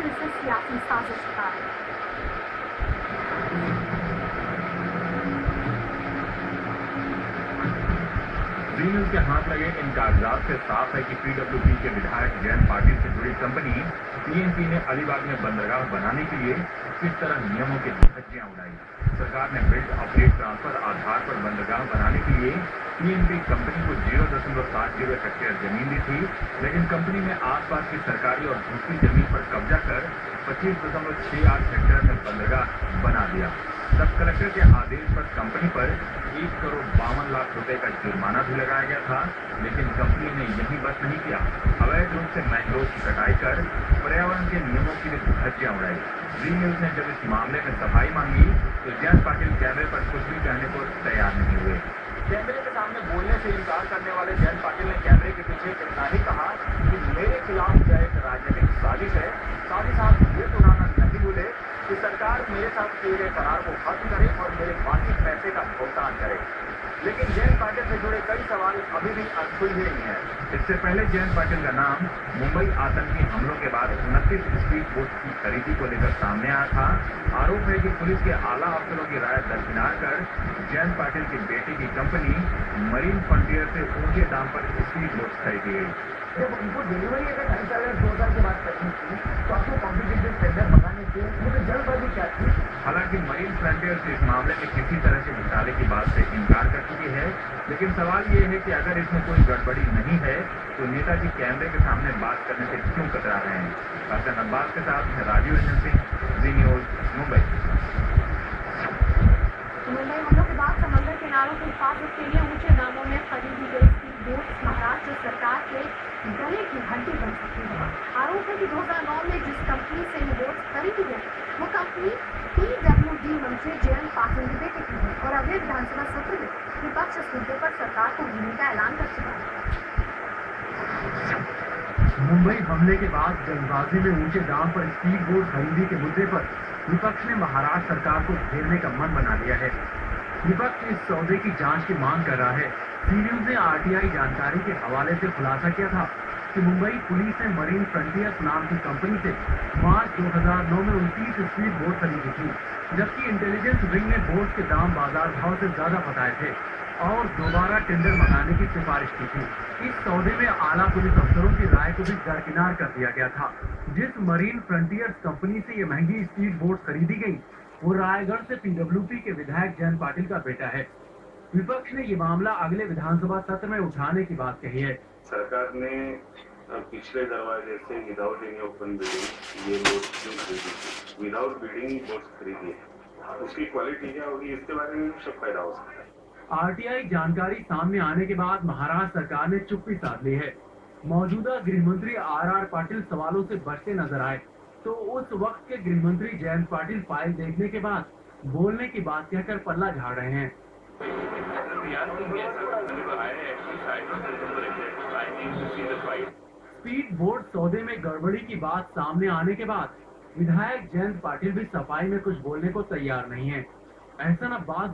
पाटिल इसे सियासी साजिश बता रहे हैं। जी न्यूज के हाथ लगे इन कागजात से साफ है कि पीडब्ल्यूपी के विधायक जयंत पाटिल से जुड़ी कंपनी पीएनपी ने अलीबाग में बंदरगाह बनाने के लिए किस तरह नियमों की धज्जियां उड़ाई। सरकार ने बिल्ड ऑपरेट ट्रांसफर आधार पर बंदरगाह बनाने के लिए पीएनपी कंपनी को 0.70 हेक्टेयर जमीन दी थी, लेकिन कंपनी ने आसपास की सरकारी और दूसरी जमीन पर कब्जा कर 25.68 हेक्टेयर में बंदरगाह बना दिया। सब कलेक्टर के आदेश पर कंपनी पर 1,52,00,000 रुपए का जुर्माना भी लगाया गया था, लेकिन कंपनी ने यही बस नहीं किया, अवैध रूप से मैंग्रोव की कटाई कर पर्यावरण के नियमों की धज्जियां उड़ाई। जी न्यूज ने जब इस मामले में सफाई मांगी तो जयंत पाटिल कैमरे पर कुछ भी कहने को तैयार नहीं हुए। कैमरे के सामने बोलने से इनकार करने वाले जयंत पाटिल ने कैमरे के पीछे इतना ही कहा कि मेरे खिलाफ यह एक राजनीतिक साजिश है। साथ ही साथ ये दोहराना नहीं भूले कि सरकार मेरे साथ किए गए करार को खत्म करे और मेरे बाकी पैसे का भुगतान करे। लेकिन जयंत पाटिल से जुड़े कई सवाल अभी भी अनसुलझे नहीं है। इससे पहले जयंत पाटिल का नाम मुंबई आतंकी हमलों के बाद 29 स्पीड बोट की खरीदी को लेकर सामने आया था। आरोप है कि पुलिस के आला अफसरों की राय दरकिनार कर जयंत पाटिल की बेटे की कंपनी मरीन फ्रंटियर से ऊंचे दाम पर स्पीड बोट खरीदी गई। जब उनको डिलीवरी अगर 2 साल के बाद करनी थी तो आपको कॉम्पिटिटिव टेंडर मंगाने से मुझे जल्दबाजी क्या थी। हालांकि मरीन फ्रंटियर इस मामले में किसी तरह से घोटाले की बात से इनकार कर चुकी है, लेकिन सवाल ये है कि अगर इसमें कोई गड़बड़ी नहीं है तो नेताजी कैमरे के सामने बात करने से क्यों कतरा रहे हैं। हसन अब्बास के साथ राजीव रंजन सिंह, जी न्यूज, मुंबई। मुंबई हमलों के बाद समंदर किनारों की हिफाजत के लिए ऊंचे दामों में खरीदी गई स्पीड बोट महाराष्ट्र सरकार के गले की हड्डी बन सकती है। आरोप है कि 2009 में जिस कंपनी से ये बोट खरीदी गई वो कंपनी पीडब्ल्यूडी मंत्री जयंत पाटिल के बेटे की है और अगले विधानसभा सत्र में विपक्ष इस मुद्दे पर सरकार को घेरने का ऐलान कर चुका है। मुंबई हमले के बाद जल्दबाजी में ऊंचे दाम पर स्पीड बोट खरीदी के मुद्दे पर विपक्ष ने महाराष्ट्र सरकार को घेरने का मन बना लिया है। विपक्ष इस सौदे की जांच की मांग कर रहा है। सी न्यूज ने आरटीआई जानकारी के हवाले से खुलासा किया था कि मुंबई पुलिस ने मरीन फ्रंटियर्स नाम की कंपनी से मार्च 2009 में 29 स्पीड बोट खरीदी थी, जबकि इंटेलिजेंस विंग ने बोट के दाम बाजार भाव से ज्यादा बताए थे और दोबारा टेंडर मंगाने की सिफारिश की थी। इस सौदे में आला पुलिस अफसरों की राय को भी दरकिनार कर दिया गया था। जिस मरीन फ्रंटियर्स कंपनी से ये महंगी स्पीड बोट खरीदी गई वो रायगढ़ से पीडब्ल्यूपी के विधायक जयंत पाटिल का बेटा है। विपक्ष ने ये मामला अगले विधानसभा सत्र में उठाने की बात कही है। सरकार ने पिछले दरवाजे से विदाउट एनी ओपन बिडिंग ये बोट क्यों खरीदी, विदाउट बिडिंग बोट खरीदी है, उसकी क्वालिटी क्या होगी इसके बारे में सब फायदा हो सकता है। आरटीआई जानकारी सामने आने के बाद महाराष्ट्र सरकार ने चुप्पी साध ली है। मौजूदा गृह मंत्री आर पाटिल सवालों से बचते नजर आए तो उस वक्त के गृह मंत्री जयंत पाटिल फाइल देखने के बाद बोलने की बात कहकर पल्ला झाड़ रहे हैं। स्पीड बोट सौदे में गड़बड़ी की बात सामने आने के बाद विधायक जयंत पाटिल भी सफाई में कुछ बोलने को तैयार नहीं है। एहसन अब्बास